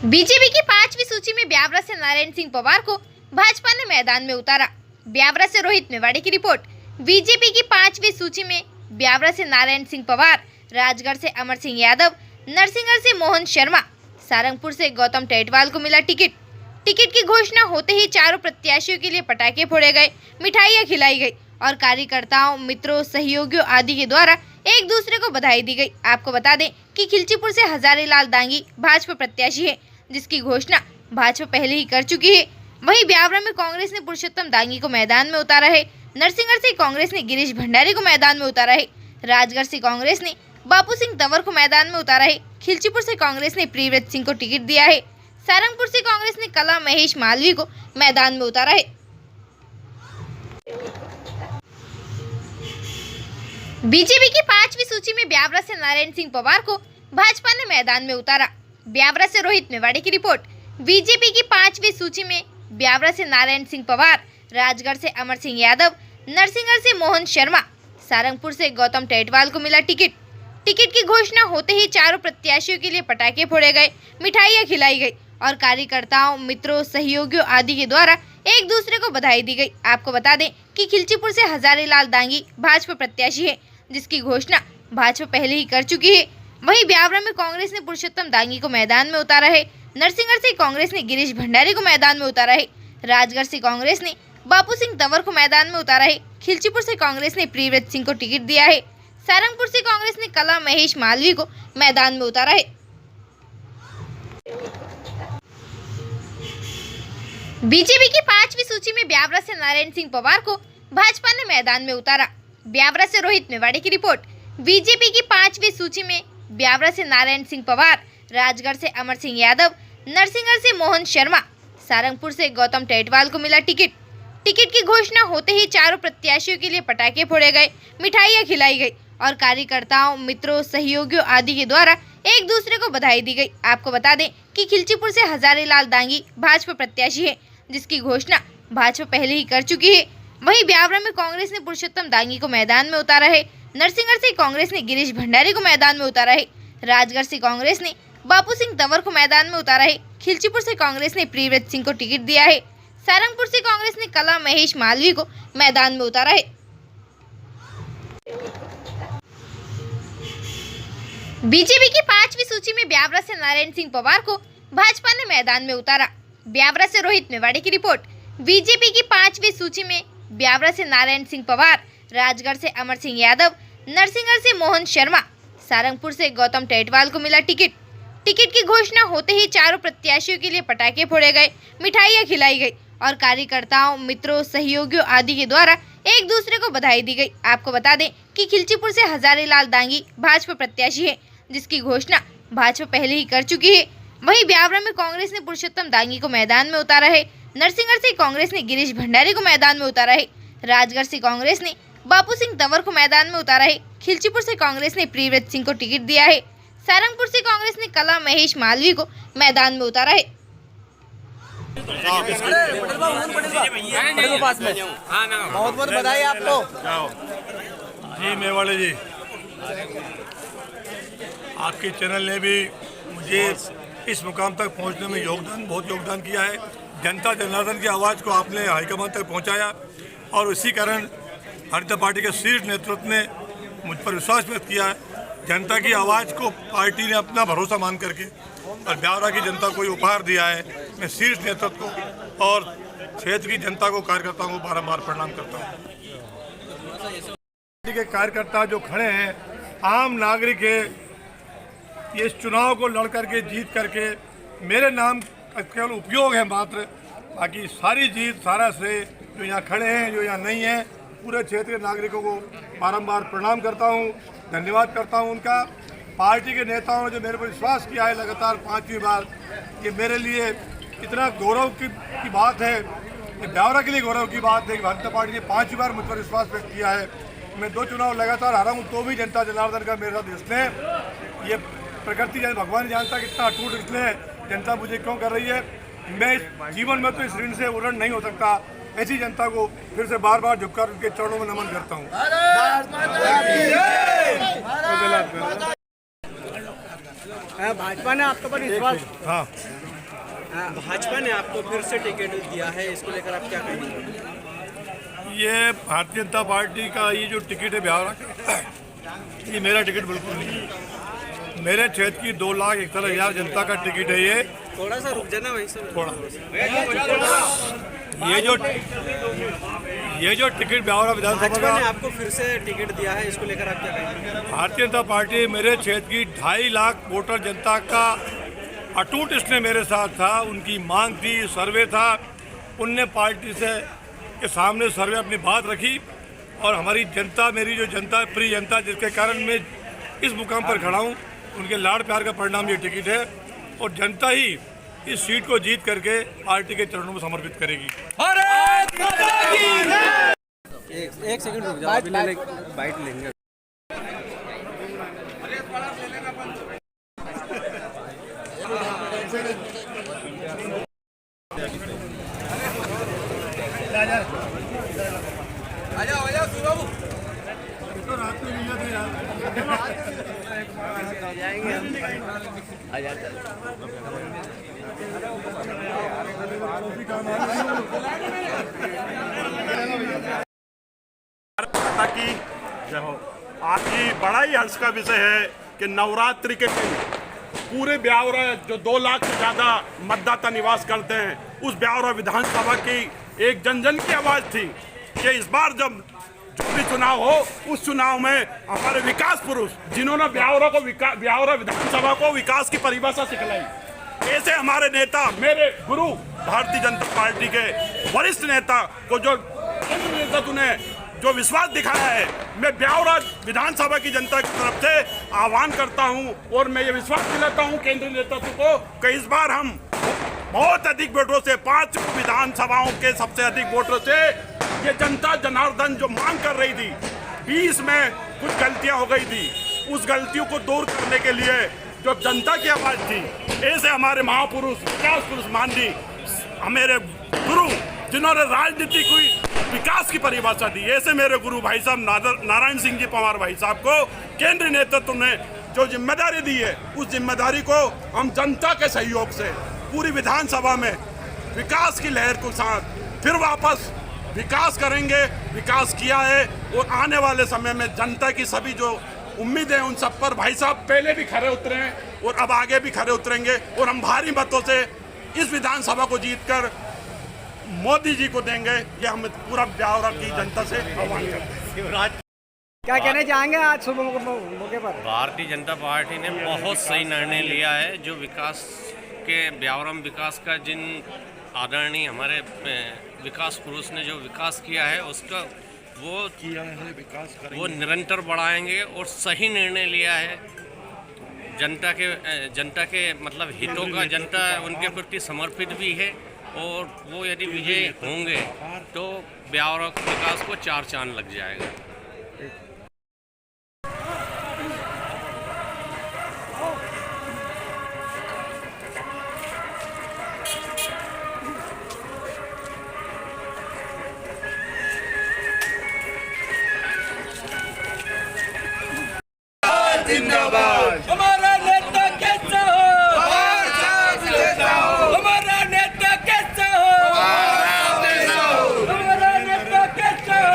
BJP की 5वीं सूची में ब्यावरा से नारायण सिंह पवार को भाजपा ने मैदान में उतारा। ब्यावरा से रोहित मेवाड़ी की रिपोर्ट। बीजेपी की 5वीं सूची में ब्यावरा से नारायण सिंह पवार, राजगढ़ से अमर सिंह यादव, नरसिंहगढ़ से मोहन शर्मा, सारंगपुर से गौतम टेटवाल को मिला टिकट। टिकट की घोषणा होते ही चारों प्रत्याशियों के लिए पटाखे फोड़े गए, मिठाइयां खिलाई गई और कार्यकर्ताओं, मित्रों, सहयोगियों आदि के द्वारा एक दूसरे को बधाई दी गई। आपको बता दें कि खिलचीपुर से हजारीलाल दांगी भाजपा प्रत्याशी है, जिसकी घोषणा भाजपा पहले ही कर चुकी है। वहीं ब्यावरा में कांग्रेस ने पुरुषोत्तम दांगी को मैदान में उतारा है। नरसिंहगढ़ से कांग्रेस ने गिरीश भंडारी को मैदान में उतारा है। राजगढ़ से कांग्रेस ने बापू सिंह तंवर को मैदान में उतारा है। खिलचीपुर से कांग्रेस ने प्रियव्रत सिंह को टिकट दिया है। सारंगपुर से कांग्रेस ने कला महेश मालवीय को मैदान में उतारा है। बीजेपी की 5वीं सूची में ब्यावरा से नारायण सिंह पवार को भाजपा ने मैदान में उतारा। ब्यावरा से रोहित मेवाड़ी की रिपोर्ट। बीजेपी की 5वीं सूची में ब्यावरा से नारायण सिंह पवार, राजगढ़ से अमर सिंह यादव, नरसिंहगढ़ से मोहन शर्मा, सारंगपुर से गौतम टेटवाल को मिला टिकट। टिकट की घोषणा होते ही चारों प्रत्याशियों के लिए पटाखे फोड़े गए, मिठाइयां खिलाई गई और कार्यकर्ताओं, मित्रों, सहयोगियों आदि के द्वारा एक दूसरे को बधाई दी गई। आपको बता दें कि खिलचीपुर से हजारीलाल दांगी भाजपा प्रत्याशी है, जिसकी घोषणा भाजपा पहले ही कर चुकी है। वहीं ब्यावरा में कांग्रेस ने पुरुषोत्तम दांगी को मैदान में उतारा है। नरसिंहगढ़ से कांग्रेस ने गिरीश भंडारी को मैदान में उतारा है। राजगढ़ से कांग्रेस ने बापू सिंह तंवर को मैदान में उतारा है। खिलचीपुर से कांग्रेस ने प्रियव्रत सिंह को टिकट दिया है। सारंगपुर से कांग्रेस ने कला महेश मालवीय को मैदान में उतारा है। बीजेपी की 5वीं सूची में ब्यावरा से नारायण सिंह पवार को भाजपा ने मैदान में उतारा। ब्यावरा से रोहित मेवाड़ी की रिपोर्ट। बीजेपी की 5वीं सूची में ब्यावरा से नारायण सिंह पवार, राजगढ़ से अमर सिंह यादव, नरसिंहगढ़ से मोहन शर्मा, सारंगपुर से गौतम टेटवाल को मिला टिकट। टिकट की घोषणा होते ही चारों प्रत्याशियों के लिए पटाखे फोड़े गए, मिठाइयां खिलाई गई और कार्यकर्ताओं, मित्रों, सहयोगियों आदि के द्वारा एक दूसरे को बधाई दी गई। आपको बता दें कि खिलचीपुर से हजारीलाल दांगी भाजपा प्रत्याशी है, जिसकी घोषणा भाजपा पहले ही कर चुकी है। वहीं ब्यावरा में कांग्रेस ने पुरुषोत्तम दांगी को मैदान में उतारा है। नरसिंहगढ़ से कांग्रेस ने गिरीश भंडारी को मैदान में उतारा है। राजगढ़ से कांग्रेस ने बापू सिंह तंवर को मैदान में उतारा है। खिलचीपुर से कांग्रेस ने प्रियव्रत सिंह को टिकट दिया है। सारंगपुर से कांग्रेस ने कला महेश मालवीय को मैदान में उतारा है। बीजेपी की 5वीं सूची में ब्यावरा से नारायण सिंह पवार को भाजपा ने मैदान में उतारा। ब्यावरा से रोहित मेवाड़ी की रिपोर्ट। बीजेपी की 5वीं सूची में ब्यावरा से नारायण सिंह पवार, राजगढ़ से अमर सिंह यादव, नरसिंहगढ़ से मोहन शर्मा, सारंगपुर से गौतम टेटवाल को मिला टिकट। टिकट की घोषणा होते ही चारों प्रत्याशियों के लिए पटाखे फोड़े गए, मिठाइयां खिलाई गई और कार्यकर्ताओं, मित्रों, सहयोगियों आदि के द्वारा एक दूसरे को बधाई दी गई। आपको बता दें कि खिलचीपुर से हजारीलाल दांगी भाजपा प्रत्याशी है, जिसकी घोषणा भाजपा पहले ही कर चुकी है। वहीं ब्यावरा में कांग्रेस ने पुरुषोत्तम दांगी को मैदान में उतारा है। नरसिंहगढ़ से कांग्रेस ने गिरीश भंडारी को मैदान में उतारा है। राजगढ़ से कांग्रेस ने बापू सिंह तंवर को मैदान में उतारा है। खिलचीपुर से कांग्रेस ने प्रियव्रत सिंह को टिकट दिया है। सारंगपुर से कांग्रेस ने कला महेश मालवीय को मैदान में उतारा है। बहुत बहुत बधाई आपको जी मेवाड़े जी। आपके चैनल ने भी मुझे इस मुकाम तक पहुंचने में बहुत योगदान किया है। जनता जनार्दन की आवाज़ को आपने हाईकमान तक पहुंचाया और इसी कारण भारतीय जनता पार्टी के शीर्ष नेतृत्व ने मुझ पर विश्वास व्यक्त किया है। जनता की आवाज़ को पार्टी ने अपना भरोसा मान करके और ब्यावरा की जनता को उपहार दिया है। मैं शीर्ष नेतृत्व को और क्षेत्र की जनता को, कार्यकर्ताओं को बारंबार प्रणाम करता हूँ। पार्टी के कार्यकर्ता जो खड़े हैं, आम नागरिक है, ये इस चुनाव को लड़ करके जीत करके मेरे नाम केवल उपयोग है मात्र, बाकी सारी जीत, सारा श्रेय जो यहाँ खड़े हैं, जो यहाँ नहीं है, पूरे क्षेत्र के नागरिकों को बारंबार प्रणाम करता हूँ, धन्यवाद करता हूँ उनका। पार्टी के नेताओं ने जो मेरे पर विश्वास किया है लगातार 5वीं बार, ये मेरे लिए इतना गौरव की बात है, ये ब्यावरा के लिए गौरव की बात है कि भारतीय जनता पार्टी ने 5वीं बार मुझ पर विश्वास व्यक्त किया है। मैं 2 चुनाव लगातार हारा हूँ, तो भी जनता जनार्दन का मेरे साथ स्नेह, ये प्रकृति जाने भगवान जानता कितना अटूट स्नेह जनता मुझे क्यों कर रही है। मैं इस जीवन में तो इस ऋण से उड़न नहीं हो सकता। ऐसी जनता को फिर से बार बार झुककर उनके चरणों में नमन करता हूँ। भाजपा ने आपके पर विश्वास, हाँ भाजपा ने आपको फिर से टिकट दिया है, इसको लेकर आप क्या कहेंगे? ये भारतीय जनता पार्टी का ये जो टिकट है ब्यावरा का, ये मेरा टिकट बिल्कुल नहीं है। मेरे क्षेत्र की 2,61,000 जनता का टिकट है ये। थोड़ा सा रुक जाना वहीं से। थोड़ा ये जो टिकट ब्यावरा विधानसभा भाजपा ने का आपको फिर से टिकट दिया है, इसको लेकर आप क्या कहेंगे? भारतीय जनता पार्टी मेरे क्षेत्र की 2.5 लाख वोटर जनता का अटूट इसने मेरे साथ था। उनकी मांग थी, सर्वे था, उनने पार्टी से के सामने सर्वे अपनी बात रखी और हमारी जनता, मेरी जो जनता, प्रिय जनता, जिसके कारण मैं इस मुकाम पर खड़ा हूँ, उनके लाड़ प्यार का परिणाम ये टिकट है और जनता ही इस सीट को जीत करके पार्टी के चरणों में समर्पित करेगी। एक सेकंड रुक जाओ, बाइट लेंगे। माता की जय हो। आज ही बड़ा ही हर्ष का विषय है कि नवरात्रि के दिन पूरे ब्यावरा जो 2 लाख से ज़्यादा मतदाता निवास करते हैं, उस ब्यावरा विधानसभा की एक जन जन की आवाज़ थी कि इस बार जब जो भी चुनाव हो, उस चुनाव में हमारे विकास पुरुष जिन्होंने ब्यावरा विधानसभा को विकास की परिभाषा सिखलाई, ऐसे हमारे नेता, मेरे गुरु भारतीय जनता पार्टी के वरिष्ठ नेता को जो नेतृत्व ने जो विश्वास दिखाया है, मैं ब्यावरा विधानसभा की जनता की तरफ से आह्वान करता हूं और मैं ये विश्वास दिलाता हूं केंद्रीय नेतृत्व को कि इस बार हम बहुत अधिक वोटों से, 5 विधानसभाओं के सबसे अधिक वोटों से, ये जनता जनार्दन जो मांग कर रही थी, 20 में कुछ गलतियां हो गई थी, उस गलतियों को दूर करने के लिए जो जनता की आवाज थी, ऐसे हमारे महापुरुष, विकास पुरुष माननीय हमारे गुरु जिन्होंने राजनीति को विकास की परिभाषा दी, ऐसे मेरे गुरु भाई साहब नारायण सिंह जी पवार भाई साहब को केंद्रीय नेतृत्व ने जो जिम्मेदारी दी है, उस जिम्मेदारी को हम जनता के सहयोग से पूरी विधानसभा में विकास की लहर के साथ फिर वापस विकास करेंगे। विकास किया है और आने वाले समय में जनता की सभी जो उम्मीदें, उन सब पर भाई साहब पहले भी खरे उतरे हैं और अब आगे भी खरे उतरेंगे और हम भारी मतों से इस विधानसभा को जीतकर मोदी जी को देंगे। ये हम पूरा ब्यावरा की जनता से आह्वान करते हैं। क्या कहना चाहेंगे आज शुभ मौके पर? भारतीय जनता पार्टी ने बहुत सही निर्णय लिया है। जो विकास के ब्यावरा में विकास का जिन आदरणीय हमारे विकास पुरुष ने जो विकास किया है, उसका वो निरंतर बढ़ाएंगे और सही निर्णय लिया है। जनता के मतलब हितों का जनता उनके प्रति समर्पित भी है और वो यदि विजयी होंगे तो ब्यावरा के विकास को 4 चांद लग जाएगा। जिंदाबाद। हमारा नेता कैसा हो, हमारा नेता कैसा हो, हमारा नेता कैसा हो।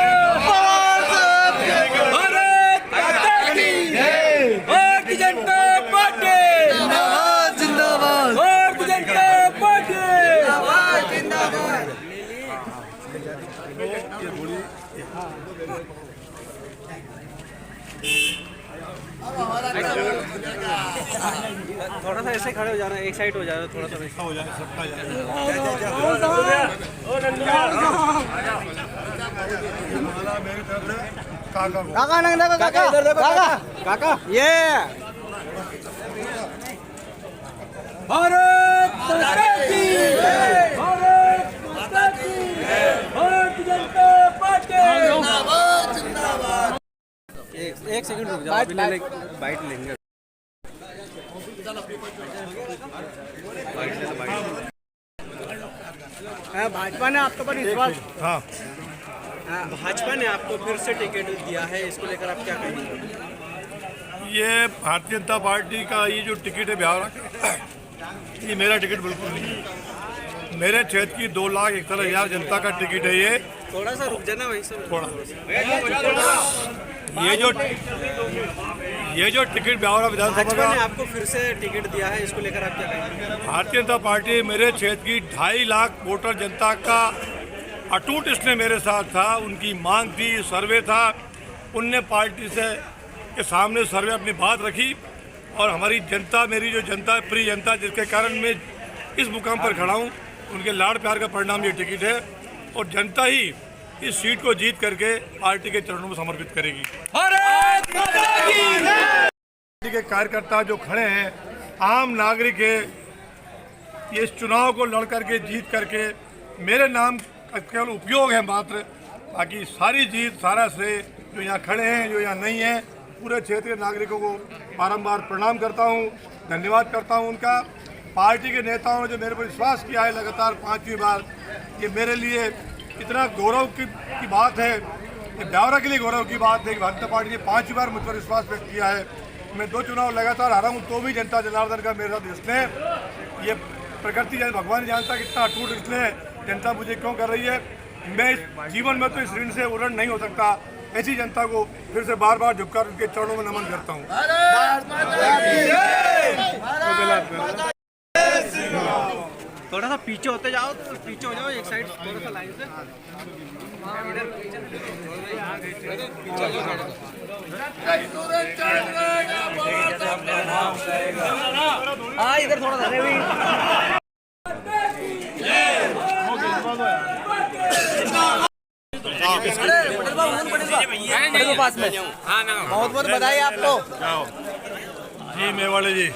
भारत माता की भारतीय जनता पार्टी जिंदाबाद, भारतीय जनता पार्टी जिंदाबाद। थोड़ा सा ऐसे खड़े हो जाना, एक साइड हो जाना, थोड़ा सा ऐसा हो जाए, सबका मेरी तरफ से काका ये भारत माता की, भारत माता की, भारतीय जनता पार्टी जिंदाबाद। एक सेकंड रुक जाओ, बाइट लेंगे। भाजपा ने आपके पर विश्वास, हाँ, भाजपा ने आपको फिर से टिकट दिया है, इसको लेकर आप क्या कहेंगे? ये भारतीय जनता पार्टी का ये जो टिकट है ब्यावरा का, ये मेरा टिकट बिल्कुल नहीं है। मेरे क्षेत्र की 2,61,000 जनता का टिकट है ये। थोड़ा सा रुक जाना वहीं से। थोड़ा ये जो टिकट ब्यावरा विधानसभा भाजपा ने का आपको फिर से टिकट दिया है, इसको लेकर आप क्या कहेंगे? भारतीय जनता पार्टी मेरे क्षेत्र की 2.5 लाख वोटर जनता का अटूट इसने मेरे साथ था। उनकी मांग थी, सर्वे था, उनने पार्टी से के सामने सर्वे अपनी बात रखी और हमारी जनता, मेरी जो जनता है, प्रिय जनता, जिसके कारण मैं इस मुकाम पर खड़ा हूँ, उनके लाड़ प्यार का परिणाम ये टिकट है और जनता ही इस सीट को जीत करके पार्टी के चरणों में समर्पित करेगी। पार्टी के कार्यकर्ता जो खड़े हैं, आम नागरिक है, ये इस चुनाव को लड़ करके जीत करके मेरे नाम का केवल उपयोग है मात्र। बाकी सारी जीत, सारा श्रेय जो यहाँ खड़े हैं, जो यहाँ नहीं है, पूरे क्षेत्र के नागरिकों को बारंबार प्रणाम करता हूँ, धन्यवाद करता हूँ उनका। पार्टी के नेताओं ने जो मेरे पर विश्वास किया है लगातार 5वीं बार, ये मेरे लिए इतना गौरव की बात है, ये ब्यावरा के लिए गौरव की बात है कि भारतीय जनता पार्टी ने 5वीं बार मुझ पर विश्वास व्यक्त किया है। मैं 2 चुनाव लगातार हारा हूँ, तो भी जनता जनार्दन का मेरे साथ इसने ये प्रकृति जाने भगवान जानता कितना अटूट इसलिए जनता मुझे क्यों कर रही है। मैं इस जीवन में तो इस ऋण से उड़न नहीं हो सकता। ऐसी जनता को फिर से बार बार झुककर उनके चरणों में नमन करता हूँ। थोड़ा सा पीछे होते जाओ, तो पीछे हो जाओ, एक साइड थोड़ा सा लाइन से हाँ, इधर थोड़ा सा पास में। बहुत बहुत बधाई आपको। जी मेवाड़े जी,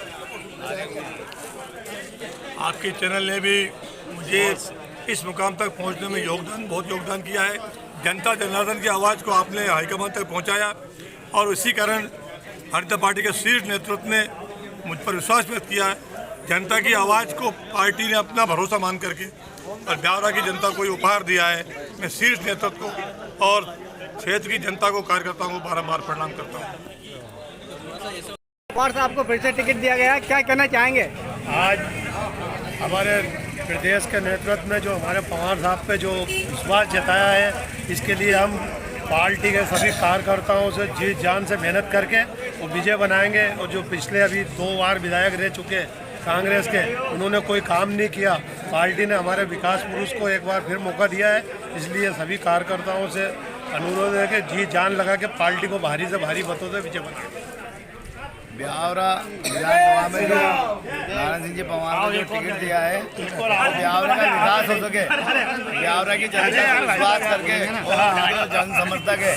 आपके चैनल ने भी मुझे इस मुकाम तक पहुंचने में बहुत योगदान किया है। जनता जनार्दन की आवाज़ को आपने हाईकमान तक पहुंचाया और इसी कारण भारतीय जनता पार्टी के शीर्ष नेतृत्व ने मुझ पर विश्वास व्यक्त किया है। जनता की आवाज़ को पार्टी ने अपना भरोसा मान करके और ब्यावरा की जनता को उपहार दिया है। मैं शीर्ष नेतृत्व को और क्षेत्र की जनता को, कार्यकर्ताओं को बारंबार प्रणाम करता हूँ। पवार साहब को फिर से टिकट दिया गया, क्या कहना चाहेंगे? आज हमारे प्रदेश के नेतृत्व में जो हमारे पवार साहब पे जो विश्वास जताया है, इसके लिए हम पार्टी के सभी कार्यकर्ताओं से जी जान से मेहनत करके वो विजय बनाएंगे। और जो पिछले अभी 2 बार विधायक रह चुके कांग्रेस के, उन्होंने कोई काम नहीं किया। पार्टी ने हमारे विकास पुरुष को एक बार फिर मौका दिया है, इसलिए सभी कार्यकर्ताओं से अनुरोध है कि जी जान लगा के पार्टी को भारी से भारी मतों से विजय बनाएंगे। ब्यावरा विधानसभा में जो नारायण सिंह जी पवार को जो टिकट दिया है, तो ब्यावरा का विकास हो सके, ब्यावरा की जनता को विश्वास करके और जन समर्थक है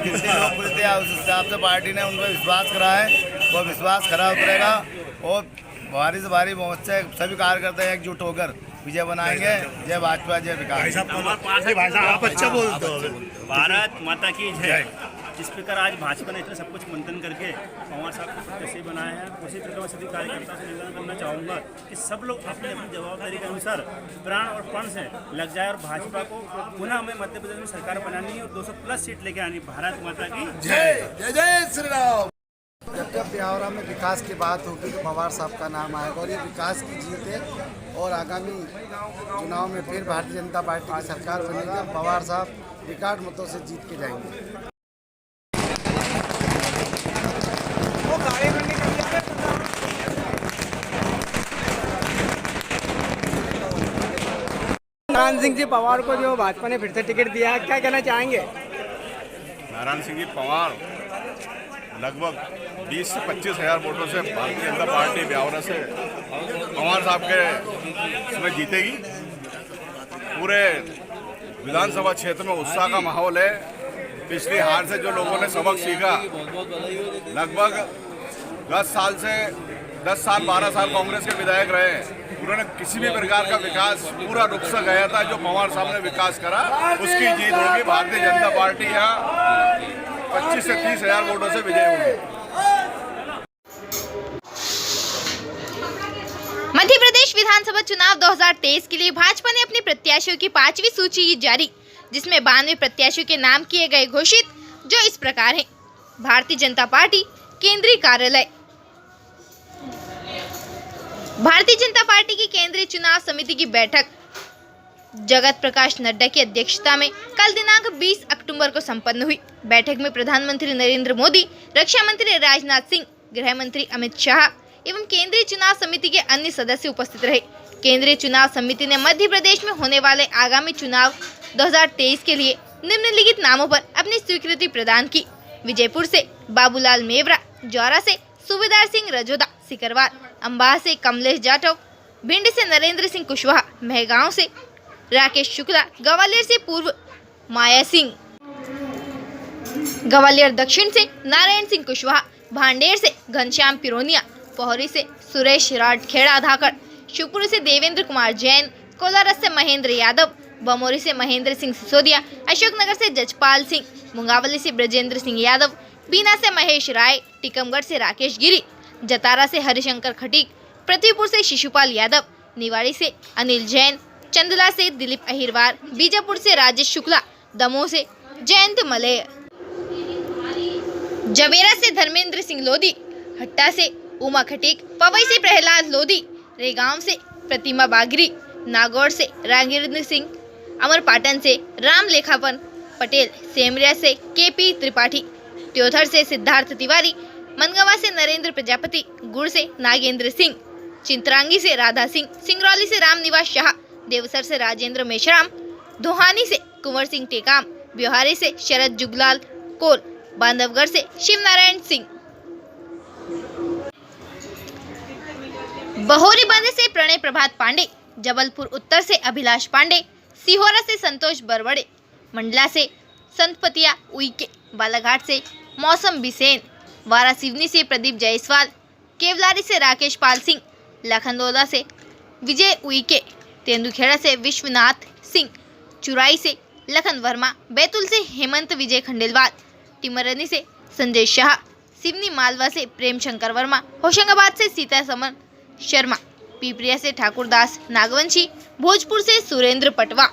जितने लोग बोलते हैं, उस हिसाब से पार्टी ने उनको विश्वास करा है। वो विश्वास खरा उतरेगा और भारी से भारी बहुत से सभी कार्यकर्ता एकजुट होकर विजय बनाएंगे। जय भाजपा, जय विकास। आप अच्छा बोलते हो। भारत माता की जय। जिस प्रकार आज भाजपा ने इतना सब कुछ मंथन करके पवार साहब को प्रत्याशी बनाया है, उसी प्रकार सभी कार्यकर्ताओं से निवेदन करना चाहूँगा कि सब लोग अपनी अपनी जवाबदारी के अनुसार प्राण और पण से लग जाए और भाजपा को पुनः हमें मध्य प्रदेश में सरकार बनानी है और 200+ सीट लेके आनी। भारत माता की जय। जय जय श्री राम। जब ब्यावरा में विकास की बात होगी तो पवार साहब का नाम आएगा और ये विकास की जीत है और आगामी चुनाव में फिर भारतीय जनता पार्टी की सरकार बनेगी। पवार साहब रिकॉर्ड मतों से जीत के जाएंगे। नारायण सिंह जी पवार को जो भाजपा ने फिर से टिकट दिया है, क्या कहना चाहेंगे? नारायण सिंह जी पवार लगभग 20 से 25 हज़ार वोटों से भारतीय जनता पार्टी ब्यावरा से पवार साहब के इसमें जीतेगी। पूरे विधानसभा क्षेत्र में उत्साह का माहौल है। पिछली हार से जो लोगों ने सबक सीखा, लगभग 10 साल 12 साल कांग्रेस के विधायक रहे, उन्होंने किसी भी प्रकार का विकास पूरा रुक सा गया था। जो पवार साहब ने विकास करा, उसकी जीत होगी। भारतीय जनता पार्टी यहाँ 25 से 30 हज़ार वोटों से विजय होगी। मध्य प्रदेश विधानसभा चुनाव 2023 के लिए भाजपा ने अपने प्रत्याशियों की 5वीं सूची जारी, जिसमें 92 प्रत्याशियों के नाम किए गए घोषित, जो इस प्रकार हैं। भारतीय जनता पार्टी केंद्रीय कार्यालय। भारतीय जनता पार्टी की केंद्रीय चुनाव समिति की बैठक जगत प्रकाश नड्डा की अध्यक्षता में कल दिनांक 20 अक्टूबर को संपन्न हुई। बैठक में प्रधानमंत्री नरेंद्र मोदी, रक्षा मंत्री राजनाथ सिंह, गृह मंत्री अमित शाह एवं केंद्रीय चुनाव समिति के अन्य सदस्य उपस्थित रहे। केंद्रीय चुनाव समिति ने मध्य प्रदेश में होने वाले आगामी चुनाव 2023 के लिए निम्नलिखित नामों पर अपनी स्वीकृति प्रदान की। विजयपुर से बाबूलाल मेवरा, जौरा से सूबेदार सिंह रजोदा सिकरवार, अम्बाह से कमलेश जाटव, भिंड से नरेंद्र सिंह कुशवाहा, महगांव से राकेश शुक्ला, ग्वालियर से पूर्व माया सिंह, ग्वालियर दक्षिण से नारायण सिंह कुशवाहा, भांडेर से घनश्याम पिरोनिया, पोहरी से सुरेश राठखेड़ा धाकड़, शिवपुरी से देवेंद्र कुमार जैन, कोलारस से महेंद्र यादव, बमोरी से महेंद्र सिंह सिसोदिया, अशोकनगर से जजपाल सिंह, मुंगावली से ब्रजेंद्र सिंह यादव, बीना से महेश राय, टीकमगढ़ से राकेश गिरी, जतारा से हरिशंकर खटीक, पृथ्वीपुर से शिशुपाल यादव, निवाड़ी से अनिल जैन, चंदला से दिलीप अहिरवार, बीजापुर से राजेश शुक्ला, दमोह से जयंत मलय, जवेरा से धर्मेंद्र सिंह लोधी, हट्टा से उमा खटीक, पवई से प्रहलाद लोधी, रेगांव से प्रतिमा बागरी, नागौर से रागिंद्र सिंह, अमरपाटन से राम लेखापन पटेल, सेमरिया से केपी त्रिपाठी, त्योथर से सिद्धार्थ तिवारी, मनगवा से नरेंद्र प्रजापति, गुड़ से नागेंद्र सिंह, चिंतरांगी से राधा सिंह, सिंगरौली से रामनिवास शाह, देवसर से राजेंद्र मेश्राम, धोहानी से कुंवर सिंह टेकाम, ब्योहारी से शरद जुगलाल कोल, बांधवगढ़ से शिव नारायण सिंह, बहोरी बंद से प्रणय प्रभात पांडे, जबलपुर उत्तर से अभिलाष पांडे, सिहोरा से संतोष बरवड़े, मंडला से संतपतिया उइके, बालाघाट से मौसम बिसेन, वारासिवनी से प्रदीप जायसवाल, केवलारी से राकेश पाल सिंह, लखनदौला से विजय उइके, तेंदुखेड़ा से विश्वनाथ सिंह, चुराई से लखन वर्मा, बैतूल से हेमंत विजय खंडेलवाल, टिमरनी से संजय शाह, सिवनी मालवा से प्रेम शंकर वर्मा, होशंगाबाद से सीता समन शर्मा, पिपरिया से ठाकुरदास नागवंशी, भोजपुर से सुरेंद्र पटवा,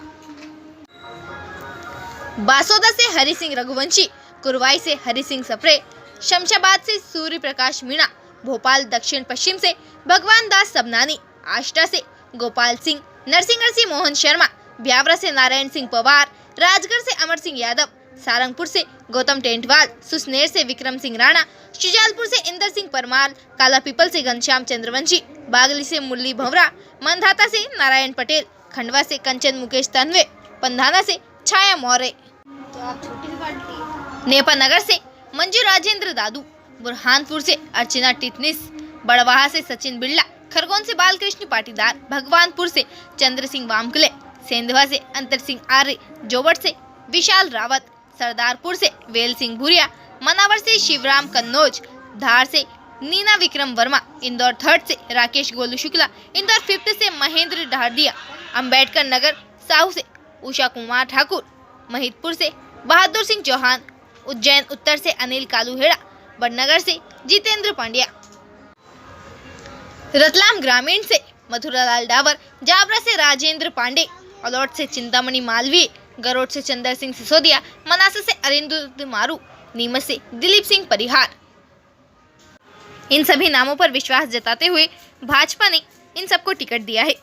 बासोदा से हरि सिंह रघुवंशी, कुरवाई से हरि सिंह सप्रे, शमशाबाद से सूर्य प्रकाश मीणा, भोपाल दक्षिण पश्चिम से भगवान दास सबनानी, आष्टा से गोपाल सिंह, नरसिंहगढ़ से मोहन शर्मा, ब्यावरा से नारायण सिंह पवार, राजगढ़ से अमर सिंह यादव, सारंगपुर से गौतम टेंटवाल, सुसनेर से विक्रम सिंह राणा, शुजालपुर से इंदर सिंह परमार, काला पीपल से घनश्याम चंद्रवंशी, बागली से मुरली भंवरा, मंधाता से नारायण पटेल, खंडवा से कंचन मुकेश तन्वे, पंधाना से छाया मौर्य, नेपानगर से मंजू राजेंद्र दादू, बुरहानपुर से अर्चना टिटनिस, बड़वाहा से सचिन बिरला, खरगोन से बालकृष्ण पाटीदार, भगवानपुर से चंद्र सिंह वामकुले, सेंधवा से अंतर सिंह आर्य, जोबट से विशाल रावत, सरदारपुर से वेल सिंह भूरिया, मनावर से शिवराम कन्नौज, धार से नीना विक्रम वर्मा, इंदौर थर्ड से राकेश गोलू शुक्ला, इंदौर फिफ्थ से महेंद्र ढाडिया, अंबेडकर नगर साहू से उषा कुमार ठाकुर, महिदपुर से बहादुर सिंह चौहान, उज्जैन उत्तर से अनिल कालूहेड़ा, बड़नगर से जितेंद्र पांड्या, रतलाम ग्रामीण से मथुरालाल डावर, जावरा से राजेंद्र पांडे, अलौट से चिंतामणि मालवीय, गरोट से चंदर सिंह सिसोदिया, मनासा से अरिंदु मारू, नीमच से दिलीप सिंह परिहार। इन सभी नामों पर विश्वास जताते हुए भाजपा ने इन सबको टिकट दिया है।